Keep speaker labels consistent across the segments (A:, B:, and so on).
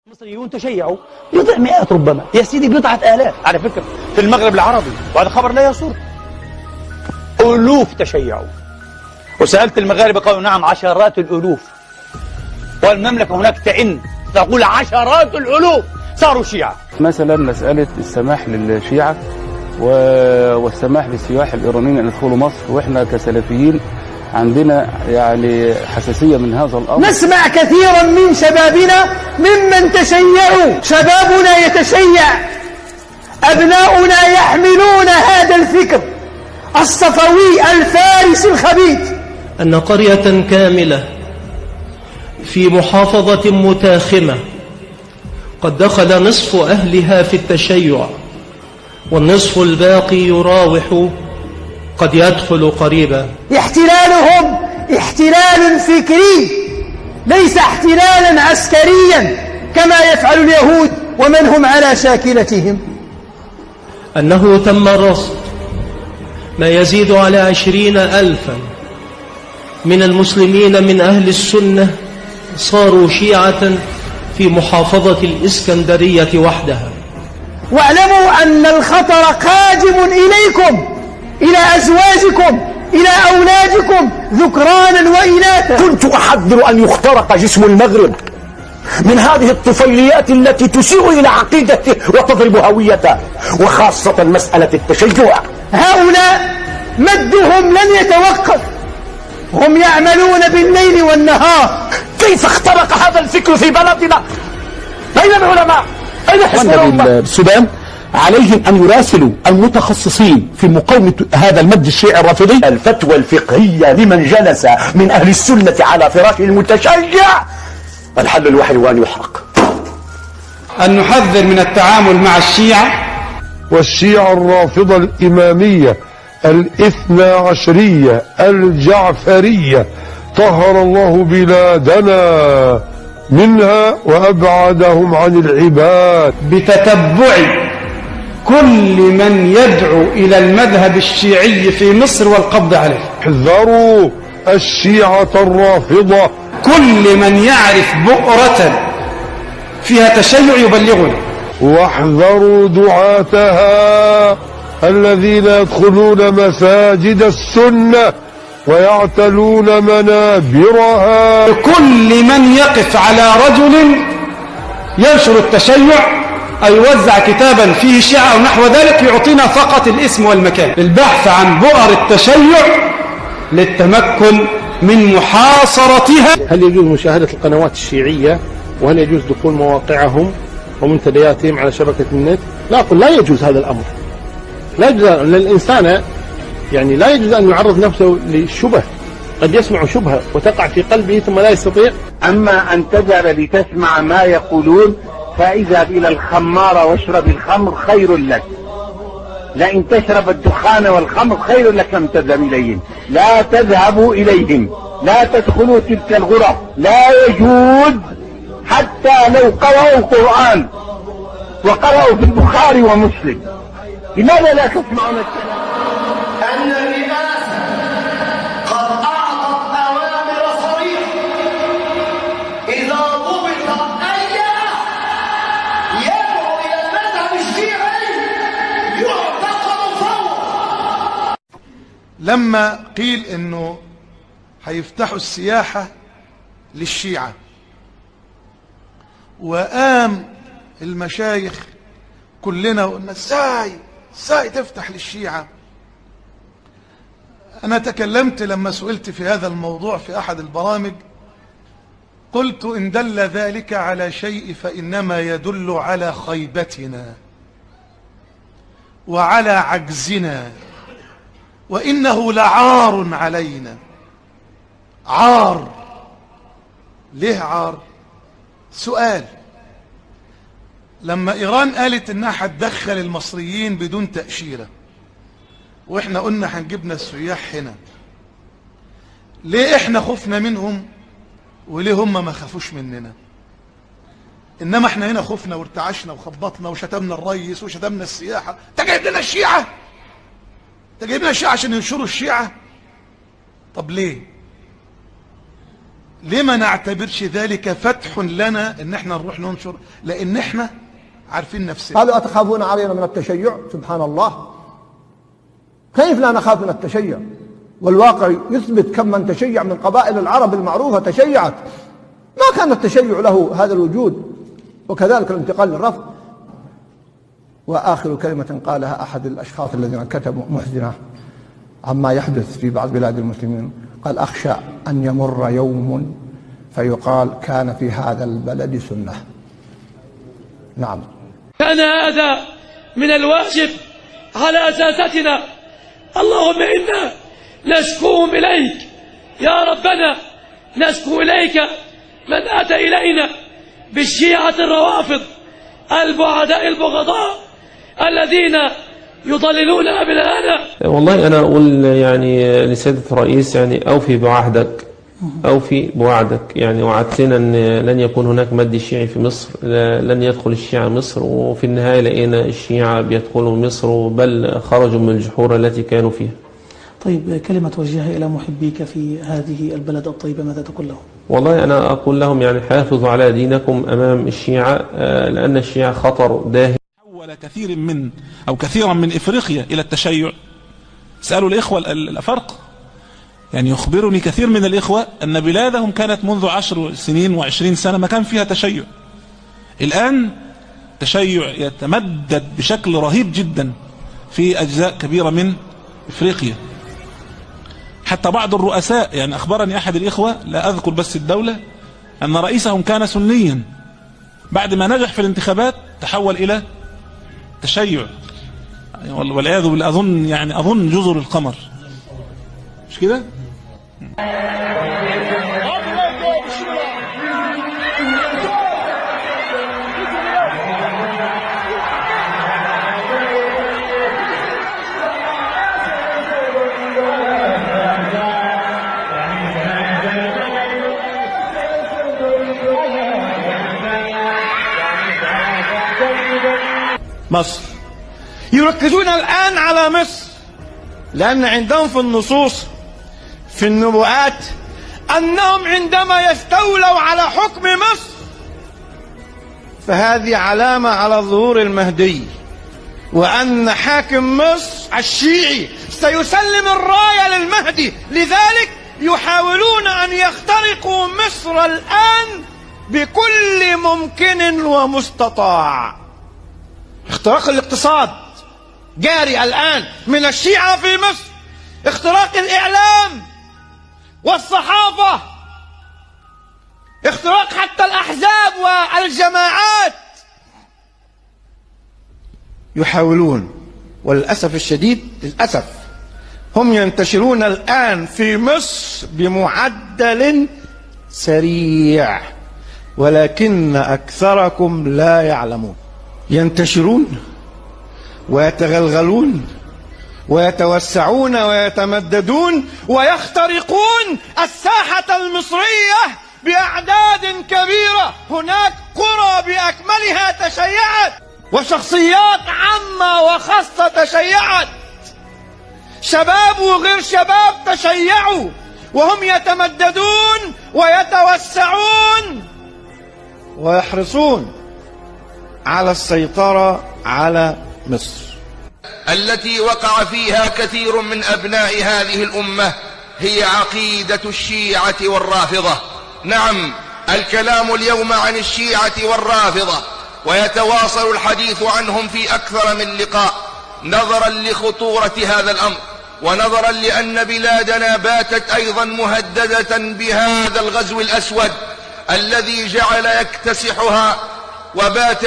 A: المصريون تشيعوا بضع مئات ربما يا سيدي بضعة آلاف على فكرة في المغرب العربي، وهذا خبر لا يسر. ألوف تشيعوا، وسألت المغاربة قالوا نعم عشرات الألوف، والمملكة هناك تقول عشرات الألوف صاروا شيعة.
B: مثلا مسألة السماح للشيعة والسماح بالسياح الإيرانيين أن يدخلوا مصر، وإحنا كسلفيين عندنا يعني حساسية من هذا الأمر.
C: نسمع كثيرا من شبابنا ممن تشيعوا، شبابنا يتشيع، أبناؤنا يحملون هذا الفكر الصفوي الفارس الخبيث.
D: أن قرية كاملة في محافظة متاخمة قد دخل نصف أهلها في التشيع، والنصف الباقي يراوح قد يدخل قريبا.
C: احتلالهم احتلال فكري ليس احتلالا عسكريا كما يفعل اليهود ومن هم على شاكلتهم.
D: أنه تم رصد ما يزيد على 20,000 من المسلمين من أهل السنة صاروا شيعة في محافظة الإسكندرية وحدها.
C: واعلموا أن الخطر قادم إليكم، إلى أزواجكم، إلى أولادكم ذكرانا وإناثا.
E: كنت أحذر أن يخترق جسم المغرب من هذه الطفيليات التي تسيء إلى عقيدته وتضرب هويته، وخاصة مسألة التشيع.
C: هؤلاء مدهم لن يتوقف، هم يعملون بالليل والنهار.
E: كيف اخترق هذا الفكر في بلدنا؟ أين العلماء؟ أين حزب الأمة؟ السودان عليهم أن يراسلوا المتخصصين في مقاومة هذا المد الشيعي الرافضي. الفتوى الفقهية لمن جلس من أهل السنة على فراش المتشيع، الحل الوحيد هو أن يحرق.
F: أن نحذر من التعامل مع الشيعة
G: والشيعة الرافضة الإمامية الاثنى عشرية الجعفرية، طهر الله بلادنا منها وأبعدهم عن العباد.
F: بتتبع كل من يدعو إلى المذهب الشيعي في مصر والقبض عليه.
G: احذروا الشيعة الرافضة،
F: كل من يعرف بؤرة فيها تشيع يبلغنا.
G: واحذروا دعاتها الذين يدخلون مساجد السنة ويعتلون منابرها.
F: كل من يقف على رجل ينشر التشيع أو يوزع كتابا فيه شيعة أو نحو ذلك يعطينا فقط الاسم والمكان، البحث عن بؤر التشيع للتمكن من محاصرتها.
H: هل يجوز مشاهدة القنوات الشيعية؟ وهل يجوز دخول مواقعهم ومنتدياتهم على شبكة النت؟ لا أقول لا يجوز هذا الأمر، لا يجوز للإنسان، يعني لا يجوز أن يعرض نفسه للشبه، قد يسمع شبهة وتقع في قلبه ثم لا يستطيع.
I: أما أن تذهب لتسمع ما يقولون فاذهب إلى الخمارة واشرب الخمر خير لك، لئن تشرب الدخان والخمر خير لك لم تذهب إليهم. لا تذهبوا إليهم، لا تدخلوا تلك الغرف، لا يجوز حتى لو قرأوا القرآن وقرأوا في البخاري ومسلم. لماذا لا تسمعون الكلام؟
J: أن الرئاسة قد أعطت أوامر صريحة، إذا ضبط أي أحد يدعو إلى المذهب الشيعي يعتقل فورا.
K: لما قيل إنه هيفتحوا السياحة للشيعة، وقام المشايخ كلنا وقلنا ازاي تفتح للشيعة. أنا تكلمت لما سئلت في هذا الموضوع في أحد البرامج، قلت إن دل ذلك على شيء فإنما يدل على خيبتنا وعلى عجزنا، وإنه لعار علينا. عار. ليه عار؟ سؤال. لما إيران قالت إنها هتدخل المصريين بدون تأشيرة، وإحنا قلنا هنجيبنا السياح هنا، ليه إحنا خفنا منهم وليه هم ما خافوش مننا؟ إنما إحنا هنا خفنا وارتعشنا وخبطنا وشتمنا الرئيس وشتمنا السياحة. أنت جايب لنا الشيعة؟ أنت جايب لنا الشيعة عشان ينشروا الشيعة؟ طب ليه؟ ليه ما نعتبرش ذلك فتح لنا ان احنا نروح ننشر؟ لان احنا عارفين نفسنا.
C: قالوا أتخافون علينا من التشيع؟ سبحان الله، كيف لا نخاف من التشيع؟ والواقع يثبت كم من تشيع من قبائل العرب المعروفة تشيعت، ما كان التشيع له هذا الوجود، وكذلك الانتقال للرفض. وآخر كلمة قالها أحد الأشخاص الذين كتبوا محزنة عما يحدث في بعض بلاد المسلمين، قال: أخشى أن يمر يوم فيقال كان في هذا البلد سنة. نعم،
L: كان هذا من الواجب على أساستنا. اللهم إنا نشكوهم إليك يا ربنا، نشكو إليك من أتى إلينا بالشيعة الروافض البعداء البغضاء الذين يضللون أبناءنا.
M: والله أنا أقول يعني لسيادة الرئيس يعني أوفي بعهدك، أوفي بوعدك، يعني وعدتنا أن لن يكون هناك مد شيعي في مصر، لن يدخل الشيعة مصر، وفي النهاية لقينا الشيعة بيدخلوا مصر بل خرجوا من الجحور التي كانوا فيها.
N: طيب، كلمة توجهها إلى محبيك في هذه البلد الطيبة ماذا تقول لهم؟
M: والله أنا أقول لهم يعني حافظوا على دينكم أمام الشيعة، لأن الشيعة خطر داهم.
O: حول كثيرا من إفريقيا إلى التشيع. سألوا الإخوة الأفارقة، يعني يخبرني كثير من الإخوة أن بلادهم كانت منذ 10 سنين و20 سنة ما كان فيها تشيع. الآن تشيع يتمدد بشكل رهيب جدا في أجزاء كبيرة من إفريقيا. حتى بعض الرؤساء، يعني أخبرني أحد الإخوة لا أذكر بس الدولة، أن رئيسهم كان سنيا، بعد ما نجح في الانتخابات تحول إلى تشيع، والعياذ بالله. أظن جزر القمر، مش كده؟
P: مصر يركزون الآن على مصر، لأن عندهم في النصوص في النبوءات أنهم عندما يستولوا على حكم مصر فهذه علامة على ظهور المهدي، وأن حاكم مصر الشيعي سيسلم الراية للمهدي. لذلك يحاولون أن يخترقوا مصر الآن بكل ممكن ومستطاع. اختراق الاقتصاد جاري الآن من الشيعة في مصر، اختراق الإعلام والصحافة، اختراق حتى الأحزاب والجماعات. يحاولون، وللأسف الشديد للأسف هم ينتشرون الآن في مصر بمعدل سريع، ولكن أكثركم لا يعلمون. ينتشرون ويتغلغلون ويتوسعون ويتمددون ويخترقون الساحة المصرية بأعداد كبيرة. هناك قرى بأكملها تشيعت، وشخصيات عامة وخاصة تشيعت، شباب وغير شباب تشيعوا، وهم يتمددون ويتوسعون ويحرصون على السيطرة على مصر
Q: التي وقع فيها كثير من أبناء هذه الأمة. هي عقيدة الشيعة والرافضة. نعم، الكلام اليوم عن الشيعة والرافضة، ويتواصل الحديث عنهم في أكثر من لقاء، نظرا لخطورة هذا الأمر، ونظرا لأن بلادنا باتت أيضا مهددة بهذا الغزو الأسود الذي جعل يكتسحها وبات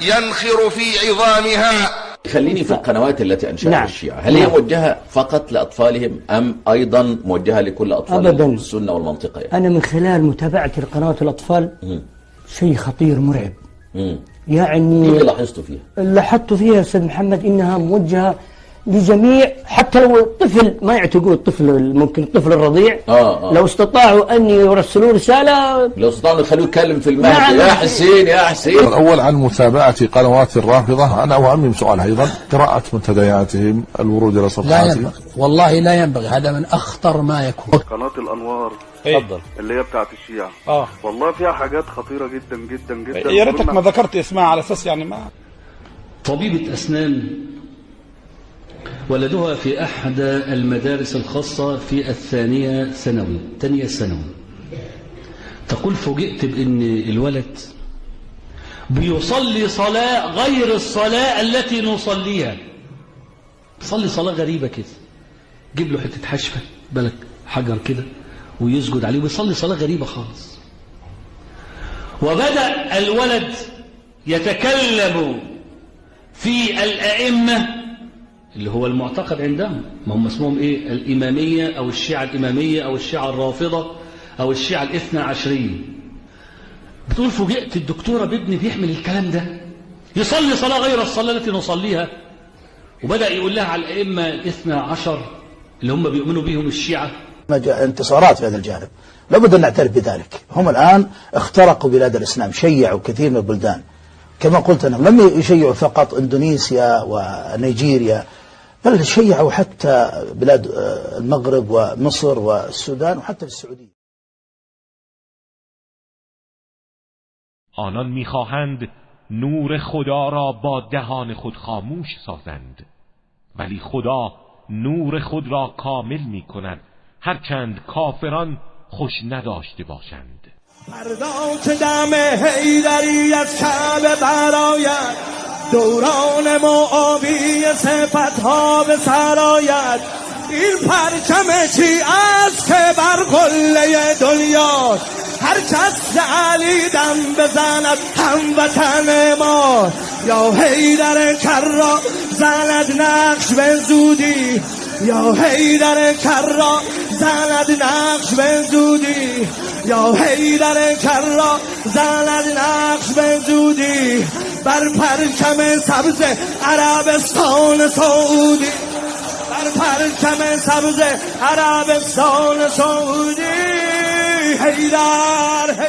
Q: ينخر في عظامها.
R: خليني في القنوات التي أنشأها الشيعة، هل هي موجهة فقط لأطفالهم أم أيضا موجهة لكل أطفال السنة والمنطقة؟
S: أنا من خلال متابعتي لقنوات الأطفال شيء خطير مرعب. يعني
R: اللي لاحظته فيها؟
S: لاحظت فيها أستاذ محمد إنها موجهة لجميع، حتى لو الطفل ما يعتقوه الطفل، ممكن الطفل الرضيع لو استطاعوا أن يرسلوا رسالة،
R: لو استطاعوا يخلوه يتكلم في المهد يا حسين يا حسين.
G: الأول عن متابعة قنوات الرافضة، أنا أهم سؤال أيضا قراءة منتدياتهم، الورود إلى صفحاتهم.
E: لا ينبغي، والله لا ينبغي، هذا من أخطر ما يكون.
T: قناة الأنوار
A: اتفضل
T: اللي هي بتاعت الشيعة، والله فيها حاجات خطيرة جدا جدا جدا.
A: يا ريتك ما ذكرت اسمها على أساس يعني ما.
U: طبيبة أسنان ولدها في أحد المدارس الخاصة في الثانية ثانوي، تقول فوجئت بأن الولد بيصلي صلاة غير الصلاة التي نصليها، صلي صلاة غريبة كده، جيب له حتة حشفة بالك حجر كده ويسجد عليه ويصلي صلاة غريبة خالص. وبدأ الولد يتكلم في الأئمة اللي هو المعتقد عندهم، ما هم اسمهم ايه، الإمامية أو الشيعة الإمامية أو الشيعة الرافضة أو الشيعة الاثنى عشرية. بتقول فوجئت الدكتورة بابني بيحمل الكلام ده، يصلي صلاة غير الصلاة التي نصليها، وبدأ يقول لها على الأئمة الاثنى عشر اللي هم بيؤمنوا بهم الشيعة.
V: انتصارات في هذا الجانب، لابد أن نعترف بذلك. هم الآن اخترقوا بلاد الإسلام، شيعوا كثير من البلدان، كما قلت أنا لم يشيعوا فقط إندونيسيا ونيجيريا، بل شيعوا حتى بلاد المغرب ومصر والسودان وحتى في السعودية.
W: آنان می‌خواهند نور خدا را با دهان خود خاموش سازند، ولی خدا نور خود را کامل می‌کند هرچند کافران خوش نداشته باشند.
J: فردا که دم حیدری از کعبه برآید، دوران معاویه صفتها به سر آید، این پرچم شیعه‌ست که بر قله دنیاست، هر کس ز علی دم بزند هموطن ما، یا حیدر کرا زند نقش به زودی، یا حیدر کرا زند نقش به زودی، یا حیدر کرا زند نقش به زودی، بر پرچم سبز عربستان سعودی، بر پرچم سبز عربستان سعودی. حیدر